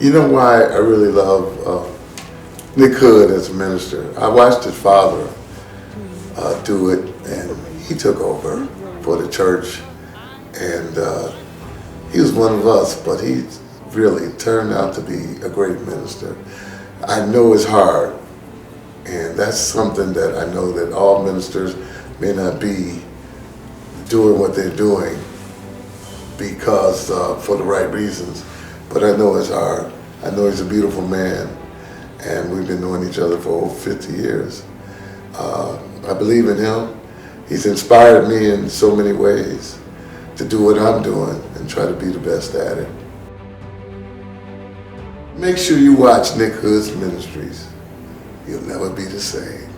You know why I really love Nick Hood as a minister? I watched his father do it, and he took over for the church, and he was one of us, but he really turned out to be a great minister. I know it's hard, and that's something that I know that all ministers may not be doing what they're doing because for the right reasons, but I know it's hard. I know he's a beautiful man, and we've been knowing each other for over 50 years. I believe in him. He's inspired me in so many ways to do what I'm doing and try to be the best at it. Make sure you watch Nick Hood's ministries. You'll never be the same.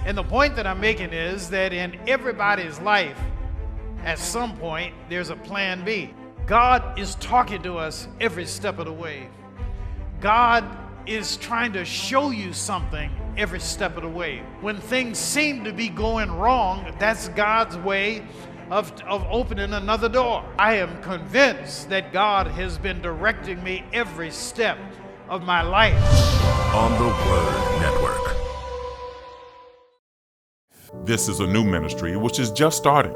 And the point that I'm making is that in everybody's life, at some point, there's a plan B. God is talking to us every step of the way. God is trying to show you something every step of the way. When things seem to be going wrong, that's God's way of opening another door. I am convinced that God has been directing me every step of my life. On the Word Network. This is a new ministry which is just starting.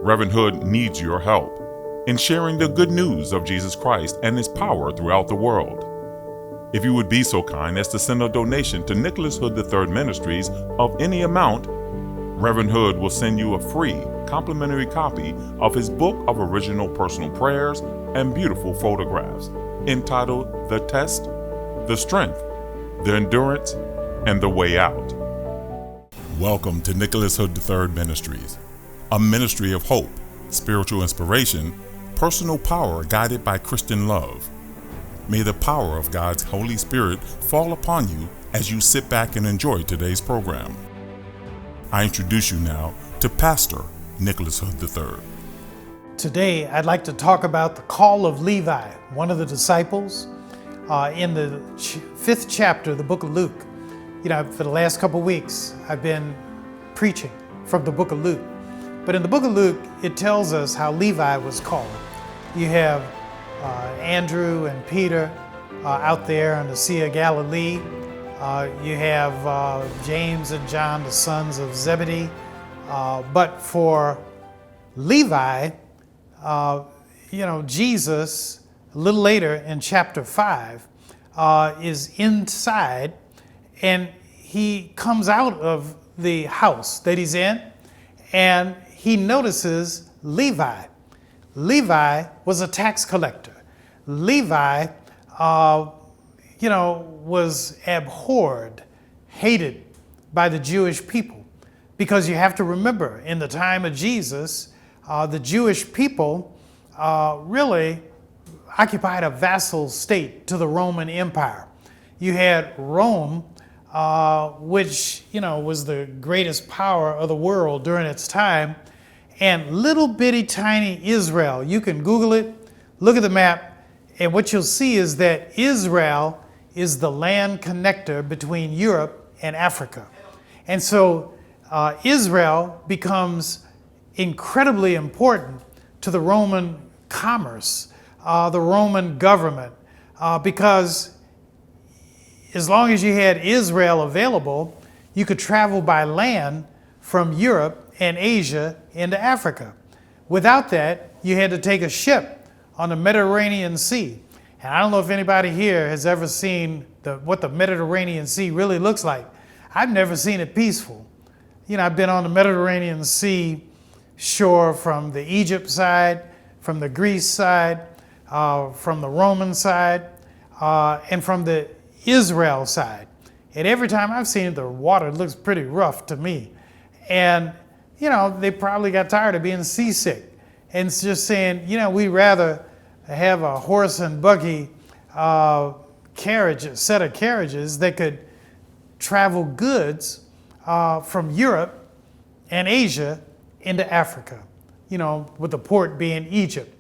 Reverend Hood needs your help in sharing the good news of Jesus Christ and His power throughout the world. If you would be so kind as to send a donation to Nicholas Hood III Ministries of any amount, Reverend Hood will send you a free complimentary copy of his book of original personal prayers and beautiful photographs entitled The Test, The Strength, The Endurance, and The Way Out. Welcome to Nicholas Hood III Ministries, a ministry of hope, spiritual inspiration, personal power guided by Christian love. May the power of God's Holy Spirit fall upon you as you sit back and enjoy today's program. I introduce you now to Pastor Nicholas Hood III. Today, I'd like to talk about the call of Levi, one of the disciples, in the 5th chapter of the book of Luke. You know, for the last couple of weeks, I've been preaching from the book of Luke. But in the book of Luke, it tells us how Levi was called. You have Andrew and Peter out there on the Sea of Galilee. You have James and John, the sons of Zebedee. But for Levi, Jesus, a little later in chapter 5, is inside, and he comes out of the house that he's in, and he notices Levi. Levi was a tax collector. Levi, was abhorred, hated by the Jewish people. Because you have to remember, in the time of Jesus, the Jewish people really occupied a vassal state to the Roman Empire. You had Rome, which was the greatest power of the world during its time, and little bitty tiny Israel. You can Google it, look at the map, and what you'll see is that Israel is the land connector between Europe and Africa. And so Israel becomes incredibly important to the Roman commerce, the Roman government, because as long as you had Israel available, you could travel by land from Europe and Asia into Africa. Without that, you had to take a ship on the Mediterranean Sea. And I don't know if anybody here has ever seen what the Mediterranean Sea really looks like. I've never seen it peaceful. I've been on the Mediterranean Sea shore from the Egypt side, from the Greece side, from the Roman side, and from the Israel side. And every time I've seen it, the water looks pretty rough to me. And, they probably got tired of being seasick and it's just saying, we'd rather have a horse and buggy set of carriages that could travel goods from Europe and Asia into Africa, with the port being Egypt.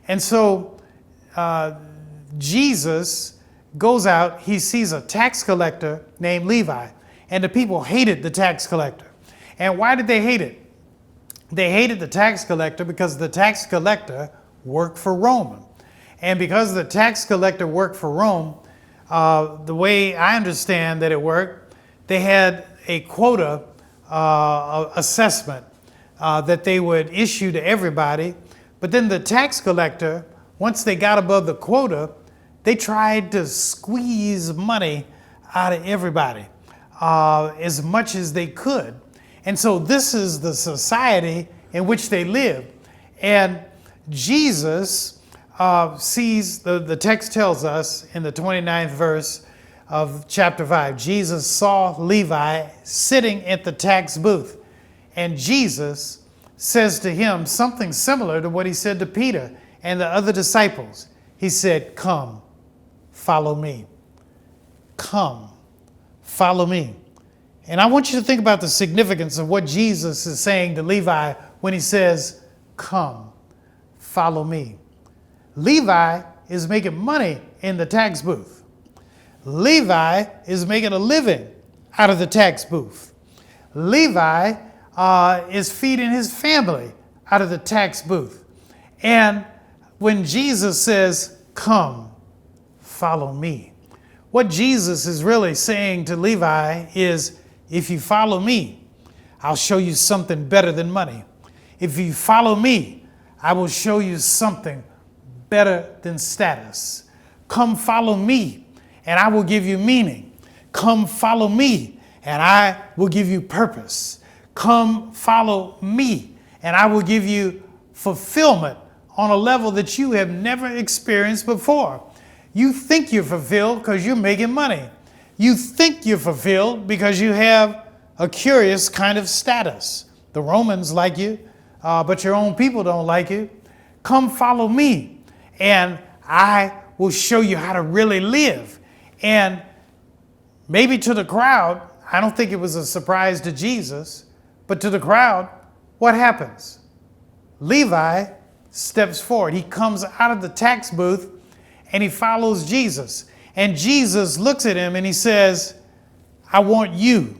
And so Jesus goes out, he sees a tax collector named Levi, and the people hated the tax collector. And why did they hate it? They hated the tax collector because the tax collector worked for Rome. And because the tax collector worked for Rome, the way I understand that it worked, they had a quota assessment that they would issue to everybody. But then the tax collector, once they got above the quota, they tried to squeeze money out of everybody as much as they could. And so this is the society in which they lived. And Jesus sees, the text tells us in the 29th verse of chapter 5, Jesus saw Levi sitting at the tax booth. And Jesus says to him something similar to what he said to Peter and the other disciples. He said, "Come, follow me. Come, follow me." And I want you to think about the significance of what Jesus is saying to Levi when he says, "Come, follow me." Levi is making money in the tax booth. Levi is making a living out of the tax booth. Levi is feeding his family out of the tax booth. And when Jesus says, "Come, follow me," what Jesus is really saying to Levi is, if you follow me, I'll show you something better than money. If you follow me, I will show you something better than status. Come follow me, and I will give you meaning. Come follow me, and I will give you purpose. Come follow me, and I will give you fulfillment on a level that you have never experienced before. You think you're fulfilled because you're making money. You think you're fulfilled because you have a curious kind of status. The Romans like you, but your own people don't like you. Come follow me, and I will show you how to really live. And maybe to the crowd, I don't think it was a surprise to Jesus, but to the crowd, what happens? Levi steps forward. He comes out of the tax booth and he follows Jesus. And Jesus looks at him and he says, I want you,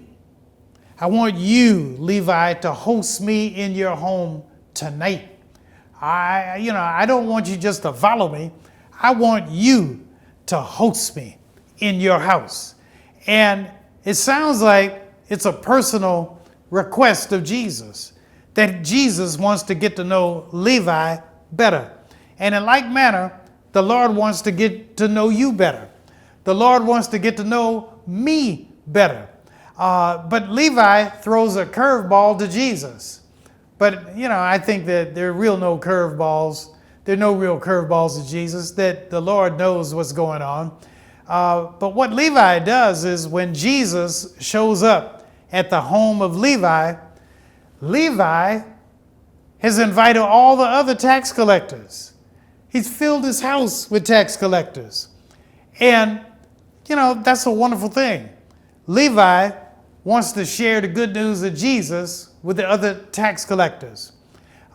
Levi, to host me in your home tonight. I don't want you just to follow me. I want you to host me in your house. And it sounds like it's a personal request of Jesus, that Jesus wants to get to know Levi better. And in like manner, the Lord wants to get to know you better. The Lord wants to get to know me better. But Levi throws a curveball to Jesus. But, I think that there are no curveballs. There are no real curveballs to Jesus, that the Lord knows what's going on. But what Levi does is when Jesus shows up at the home of Levi, Levi has invited all the other tax collectors. He's filled his house with tax collectors. And, that's a wonderful thing. Levi wants to share the good news of Jesus with the other tax collectors.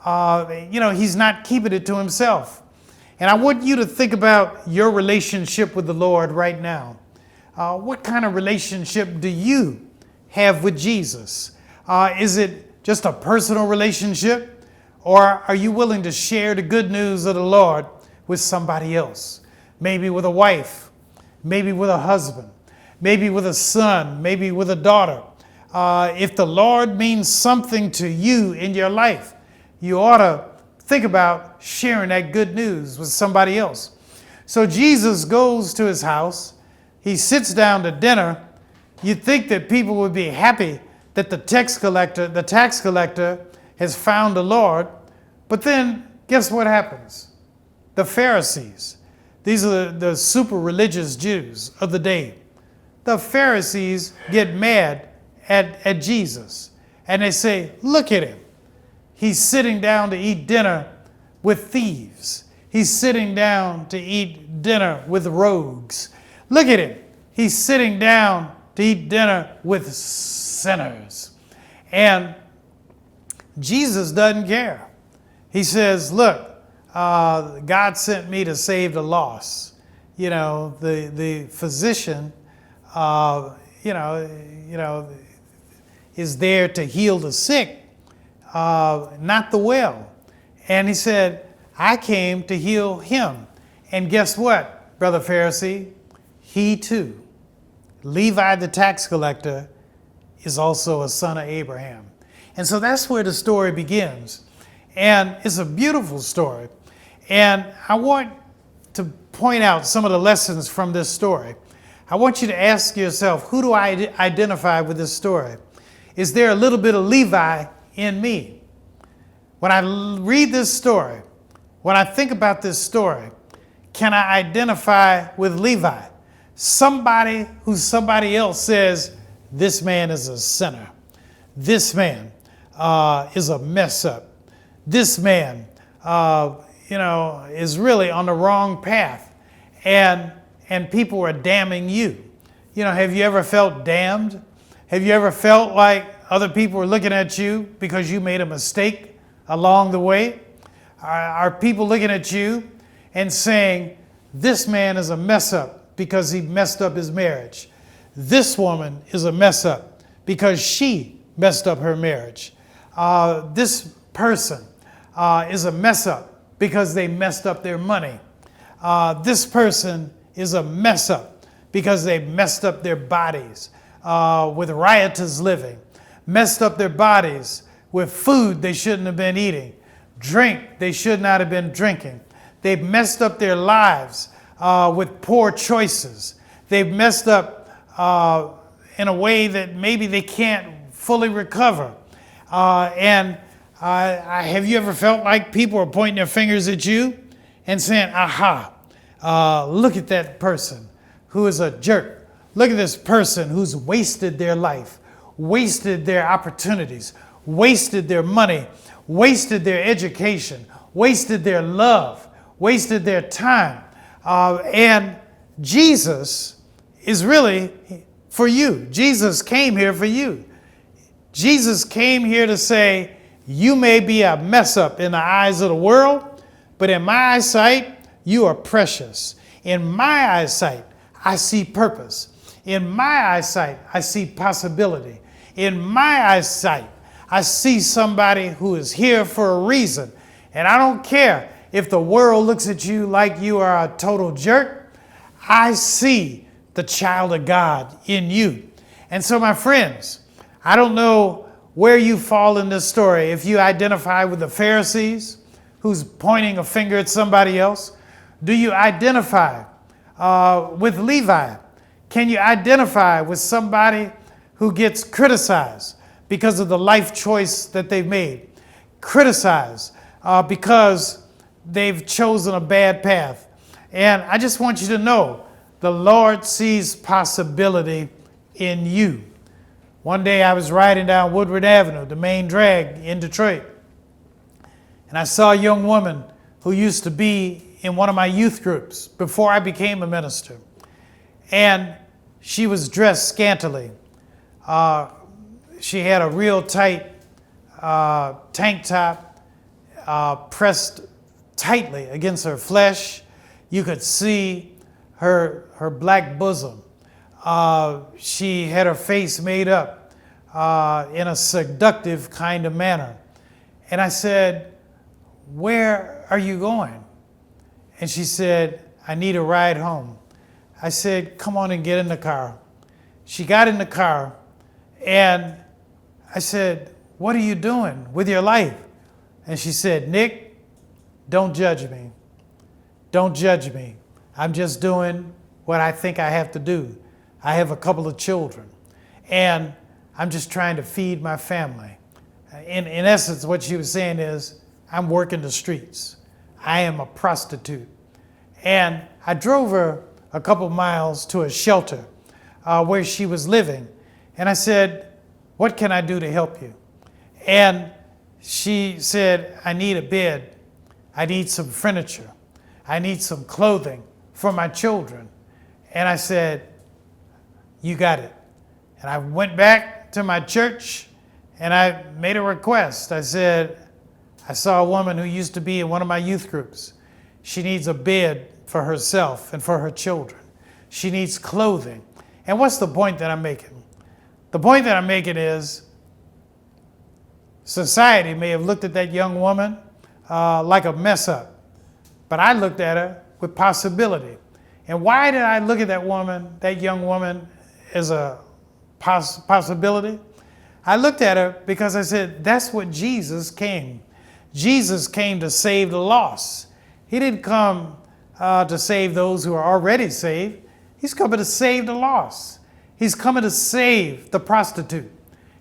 He's not keeping it to himself. And I want you to think about your relationship with the Lord right now. What kind of relationship do you have with Jesus? Is it just a personal relationship? Or are you willing to share the good news of the Lord with somebody else? Maybe with a wife, maybe with a husband, maybe with a son, maybe with a daughter. If the Lord means something to you in your life, you ought to think about sharing that good news with somebody else. So Jesus goes to his house. He sits down to dinner. You'd think that people would be happy that the tax collector has found the Lord. But then guess what happens? The Pharisees, these are the super religious Jews of the day. The Pharisees get mad at Jesus. And they say, look at him. He's sitting down to eat dinner with thieves. He's sitting down to eat dinner with rogues. Look at him. He's sitting down to eat dinner with sinners. And Jesus doesn't care. He says, look, God sent me to save the lost. The physician, is there to heal the sick, not the well. And he said, I came to heal him. And guess what, Brother Pharisee? He too, Levi the tax collector, is also a son of Abraham. And so that's where the story begins. And it's a beautiful story. And I want to point out some of the lessons from this story. I want you to ask yourself, who do I identify with this story? Is there a little bit of Levi in me? When I read this story, when I think about this story, can I identify with Levi? Somebody who somebody else says, this man is a sinner. This man is a mess up. This man, is really on the wrong path. And people are damning you. Have you ever felt damned? Have you ever felt like other people are looking at you because you made a mistake along the way? Are people looking at you and saying, this man is a mess up because he messed up his marriage? This woman is a mess up because she messed up her marriage. This person is a mess up because they messed up their money. This person is a mess up because they messed up their bodies with riotous living, messed up their bodies with food they shouldn't have been eating, drink they should not have been drinking. They've messed up their lives with poor choices. They've messed up in a way that maybe they can't fully recover. Have you ever felt like people are pointing their fingers at you and saying, aha, look at that person who is a jerk. Look at this person who's wasted their life, wasted their opportunities, wasted their money, wasted their education, wasted their love, wasted their time. And Jesus is really for you. Jesus came here for you. Jesus came here to say, you may be a mess up in the eyes of the world, but in my eyesight, you are precious. In my eyesight, I see purpose. In my eyesight, I see possibility. In my eyesight, I see somebody who is here for a reason. And I don't care if the world looks at you like you are a total jerk. I see the child of God in you. And so, my friends, I don't know where you fall in this story. If you identify with the Pharisees, who's pointing a finger at somebody else, do you identify with Levi? Can you identify with somebody who gets criticized because of the life choice that they've made? Criticized because they've chosen a bad path. And I just want you to know, the Lord sees possibility in you. One day I was riding down Woodward Avenue, the main drag in Detroit, and I saw a young woman who used to be in one of my youth groups before I became a minister. And she was dressed scantily. She had a real tight tank top pressed tightly against her flesh. You could see her black bosom. She had her face made up in a seductive kind of manner. And I said, where are you going? And she said, I need a ride home. I said, come on and get in the car. She got in the car, and I said, what are you doing with your life? And she said, Nick, don't judge me. Don't judge me. I'm just doing what I think I have to do. I have a couple of children, and I'm just trying to feed my family. In essence, what she was saying is, I'm working the streets. I am a prostitute. And I drove her a couple miles to a shelter where she was living. And I said, what can I do to help you? And she said, I need a bed. I need some furniture. I need some clothing for my children. And I said, you got it. And I went back to my church and I made a request. I said, I saw a woman who used to be in one of my youth groups. She needs a bed for herself and for her children. She needs clothing. And what's the point that I'm making? The point that I'm making is Society may have looked at that young woman like a mess up, but I looked at her with possibility. And why did I look at that young woman, as a possibility? I looked at her because I said, that's what Jesus came. Jesus came to save the lost. He didn't come to save those who are already saved. He's coming to save the lost. He's coming to save the prostitute.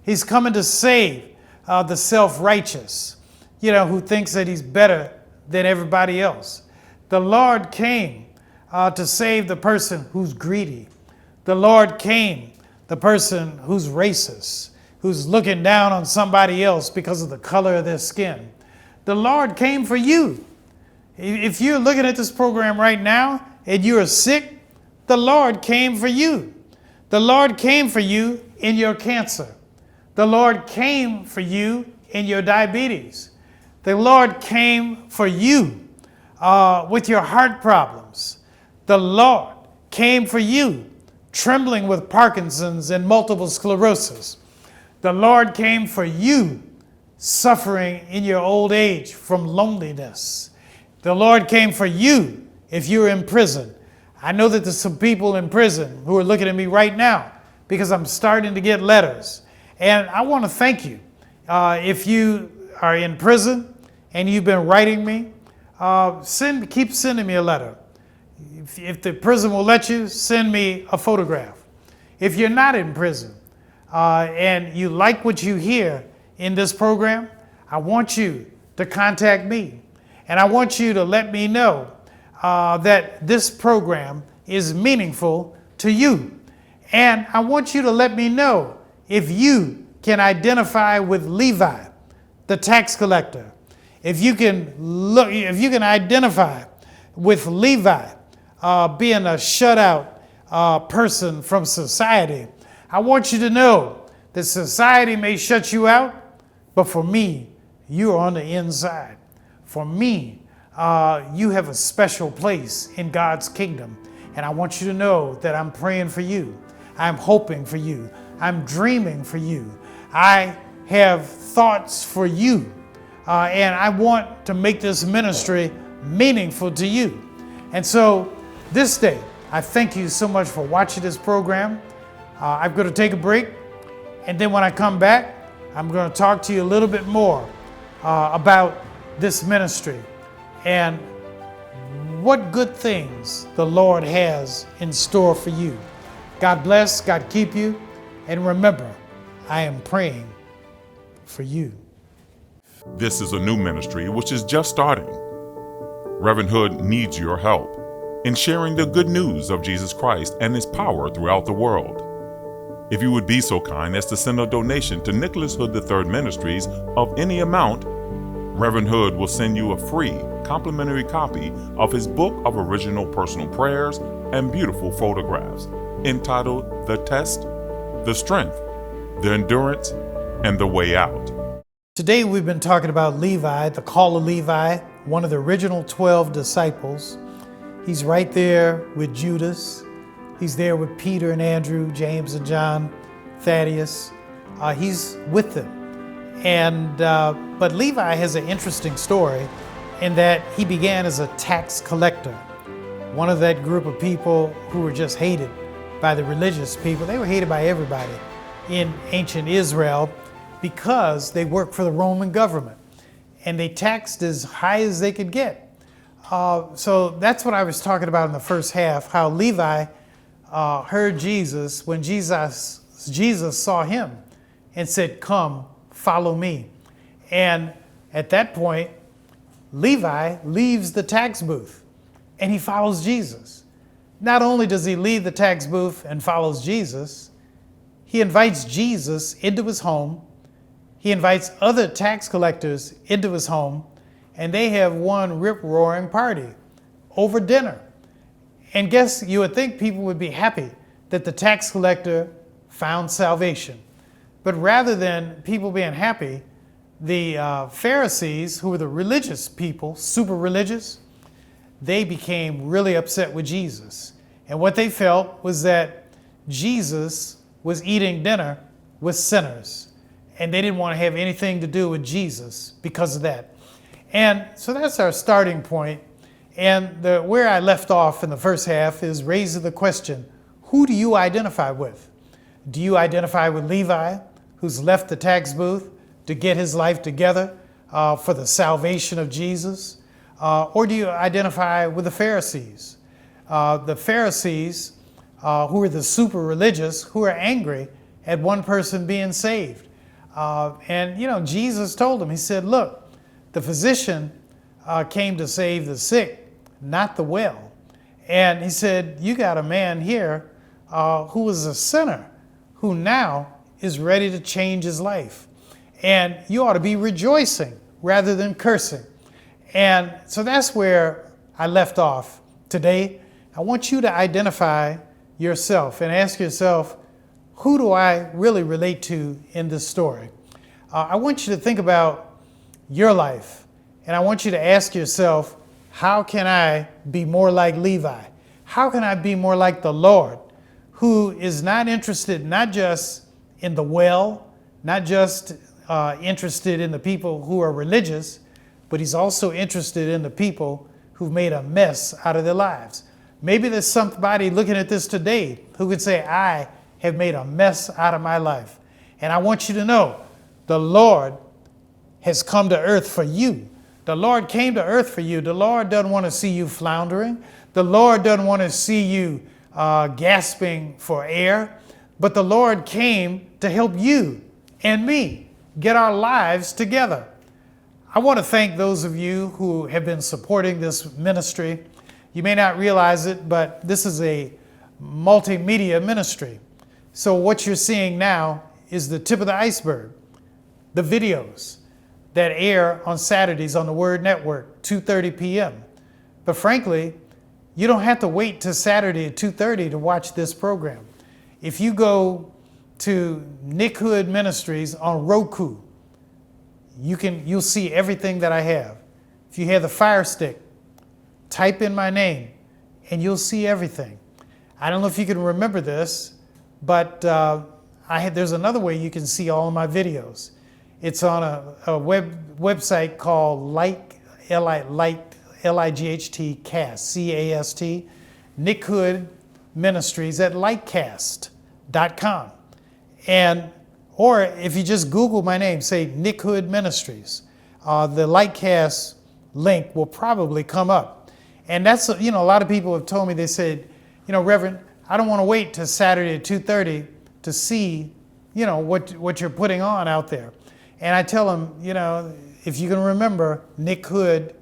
He's coming to save the self-righteous, who thinks that he's better than everybody else. The Lord came to save the person who's greedy. The Lord came, the person who's racist, who's looking down on somebody else because of the color of their skin. The Lord came for you. If you're looking at this program right now and you are sick, the Lord came for you. The Lord came for you in your cancer. The Lord came for you in your diabetes. The Lord came for you with your heart problems. The Lord came for you trembling with Parkinson's and multiple sclerosis. The Lord came for you suffering in your old age from loneliness. The Lord came for you if you're in prison. I know that there's some people in prison who are looking at me right now because I'm starting to get letters. And I want to thank you. If you are in prison and you've been writing me, keep sending me a letter. If the prison will let you, send me a photograph. If you're not in prison and you like what you hear in this program, I want you to contact me. And I want you to let me know that this program is meaningful to you. And I want you to let me know if you can identify with Levi, the tax collector. If you can identify with Levi, being a shutout person from society. I want you to know that society may shut you out, but for me, you are on the inside. For me, you have a special place in God's kingdom. And I want you to know that I'm praying for you. I'm hoping for you. I'm dreaming for you. I have thoughts for you. And I want to make this ministry meaningful to you. And so this day, I thank you so much for watching this program. I'm going to take a break. And then when I come back, I'm going to talk to you a little bit more about this ministry and what good things the Lord has in store for you. God bless, God keep you, and remember, I am praying for you. This is a new ministry which is just starting. Reverend Hood needs your help in sharing the good news of Jesus Christ and His power throughout the world. If you would be so kind as to send a donation to Nicholas Hood III Ministries of any amount, Reverend Hood will send you a free complimentary copy of his book of original personal prayers and beautiful photographs entitled The Test, The Strength, The Endurance, and The Way Out. Today we've been talking about Levi, the call of Levi, one of the original 12 disciples. He's right there with Judas. He's there with Peter and Andrew, James and John, Thaddeus. He's with them. But Levi has an interesting story in that he began as a tax collector, one of that group of people who were just hated by the religious people. They were hated by everybody in ancient Israel because they worked for the Roman government and they taxed as high as they could get. So that's what I was talking about in the first half, how Levi heard Jesus when Jesus saw him and said, "Come, follow me." And at that point, Levi leaves the tax booth and he follows Jesus. Not only does he leave the tax booth and follows Jesus, he invites Jesus into his home. He invites other tax collectors into his home, and they have one rip-roaring party over dinner. And guess you would think people would be happy that the tax collector found salvation. But rather than people being happy, the Pharisees, who were the religious people, super religious, they became really upset with Jesus. And what they felt was that Jesus was eating dinner with sinners. and they didn't want to have anything to do with Jesus because of that. And so that's our starting point. And where I left off in the first half is raising the question, who do you identify with? Do you identify with Levi, who's left the tax booth to get his life together for the salvation of Jesus? Or do you identify with the Pharisees? The Pharisees, who are the super religious, who are angry at one person being saved. And Jesus told them, he said, look, the physician came to save the sick, not the well. And he said, you got a man here who was a sinner, who now is ready to change his life. And you ought to be rejoicing rather than cursing. And so that's where I left off today. I want you to identify yourself and ask yourself, who do I really relate to in this story? I want you to think about your life, and I want you to ask yourself, how can I be more like Levi? How can I be more like the Lord, who is not interested not just in the well, not just interested in the people who are religious, but he's also interested in the people who've made a mess out of their lives. Maybe there's somebody looking at this today who could say, I have made a mess out of my life. And I want you to know, the Lord has come to earth for you. The Lord came to earth for you. The Lord doesn't want to see you floundering. The Lord doesn't want to see you gasping for air. But the Lord came to help you and me get our lives together. I want to thank those of you who have been supporting this ministry. You may not realize it, but this is a multimedia ministry. So what you're seeing now is the tip of the iceberg, the videos that air on Saturdays on the Word Network, 2:30 p.m. But frankly, you don't have to wait till Saturday at 2:30 to watch this program. If you go to Nick Hood Ministries on Roku, you'll see everything that I have. If you have the Fire Stick, type in my name and you'll see everything. I don't know if you can remember this, but there's another way you can see all of my videos. It's on a website called L-I-G-H-T Cast, C-A-S-T, Nick Hood Ministries at lightcast.com. Or if you just Google my name, say Nick Hood Ministries, the Lightcast link will probably come up. And that's, a lot of people have told me, they said, Reverend, I don't want to wait till Saturday at 2:30 to see, what you're putting on out there. And I tell them, if you can remember Nick Hood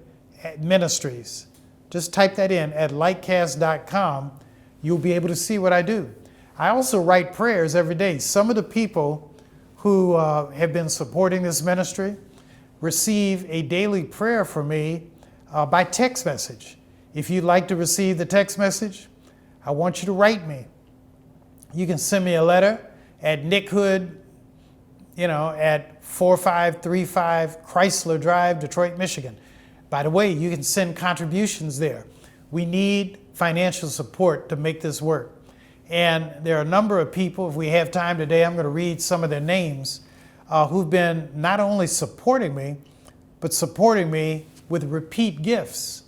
Ministries, just type that in at lightcast.com. You'll be able to see what I do. I also write prayers every day. Some of the people who have been supporting this ministry receive a daily prayer from me by text message. If you'd like to receive the text message, I want you to write me. You can send me a letter at Nick Hood, at 4535 Chrysler Drive, Detroit, Michigan. By the way, you can send contributions there. We need financial support to make this work. And there are a number of people, if we have time today, I'm going to read some of their names, who've been not only supporting me, but supporting me with repeat gifts,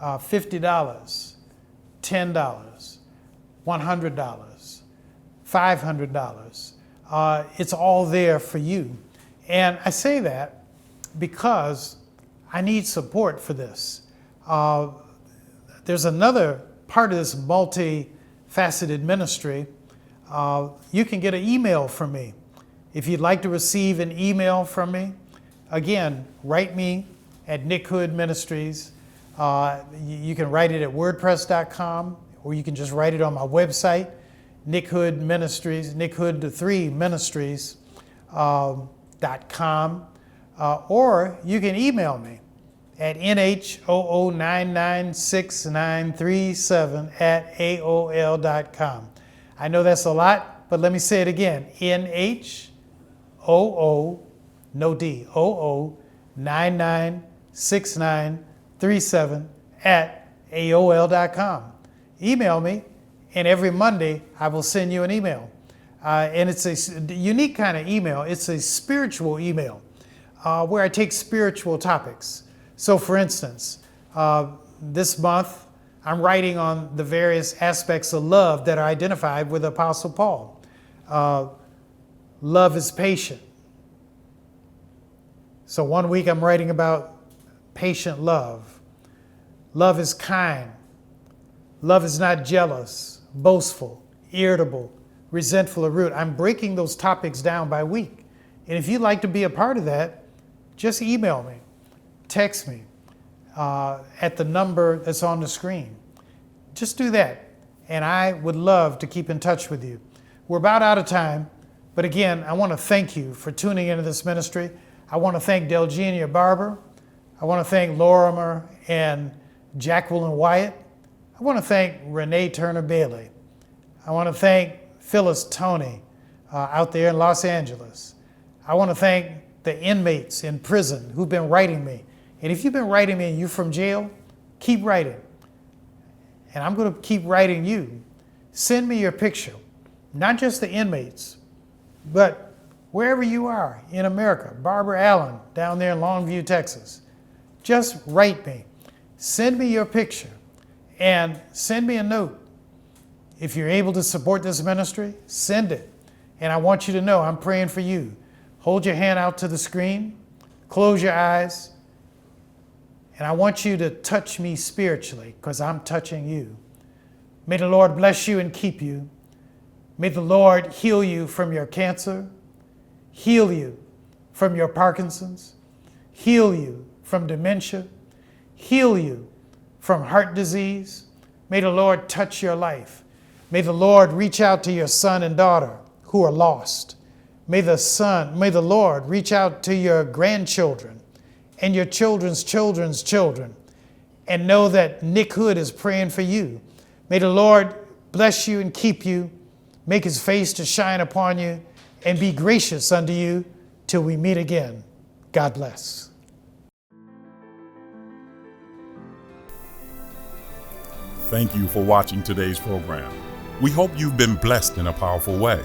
$50, $10, $100, $500. It's all there for you. And I say that because I need support for this. There's another part of this multi-faceted ministry. You can get an email from me. If you'd like to receive an email from me, again, write me at Nick Hood Ministries. You can write it at wordpress.com, or you can just write it on my website, Nick Hood Ministries, Nick Hood the 3 Ministries.com, or you can email me at nhoo996937@aol.com. I know that's a lot, but let me say it again. NHOO, no D, OO 996937@aol.com. Email me, and every Monday I will send you an email. And it's a unique kind of email. It's a spiritual email where I take spiritual topics. So for instance, this month, I'm writing on the various aspects of love that are identified with Apostle Paul. Love is patient. So one week I'm writing about patient love. Love is kind. Love is not jealous, boastful, irritable, resentful, or rude. I'm breaking those topics down by week. And if you'd like to be a part of that, just email me, text me at the number that's on the screen. Just do that. And I would love to keep in touch with you. We're about out of time. But again, I want to thank you for tuning into this ministry. I want to thank Delgenia Barber. I want to thank Lorimer and Jacqueline Wyatt. I want to thank Renee Turner Bailey. I want to thank Phyllis Toney out there in Los Angeles. I want to thank the inmates in prison who've been writing me. And if you've been writing me and you're from jail, keep writing. And I'm going to keep writing you. Send me your picture, not just the inmates, but wherever you are in America, Barbara Allen down there in Longview, Texas. Just write me. Send me your picture and send me a note. If you're able to support this ministry, send it. And I want you to know I'm praying for you. Hold your hand out to the screen, close your eyes, and I want you to touch me spiritually because I'm touching you. May the Lord bless you and keep you. May the Lord heal you from your cancer, heal you from your Parkinson's, heal you from dementia, heal you from heart disease. May the Lord touch your life. May the Lord reach out to your son and daughter who are lost. May the Lord reach out to your grandchildren and your children's children's children and know that Nick Hood is praying for you. May the Lord bless you and keep you, make his face to shine upon you, and be gracious unto you till we meet again. God bless. Thank you for watching today's program. We hope you've been blessed in a powerful way.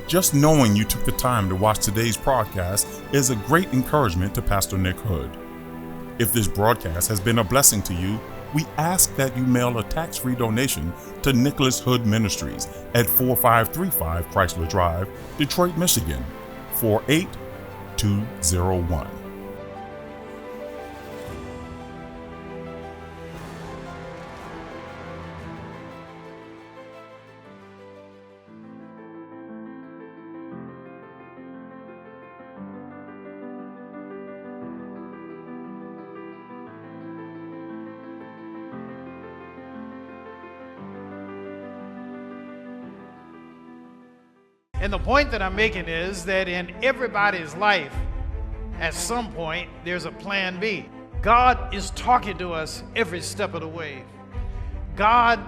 Just knowing you took the time to watch today's broadcast is a great encouragement to Pastor Nick Hood. If this broadcast has been a blessing to you, we ask that you mail a tax-free donation to Nicholas Hood Ministries at 4535 Chrysler Drive, Detroit, Michigan, 48201. And the point that I'm making is that in everybody's life, at some point, there's a plan B. God is talking to us every step of the way. God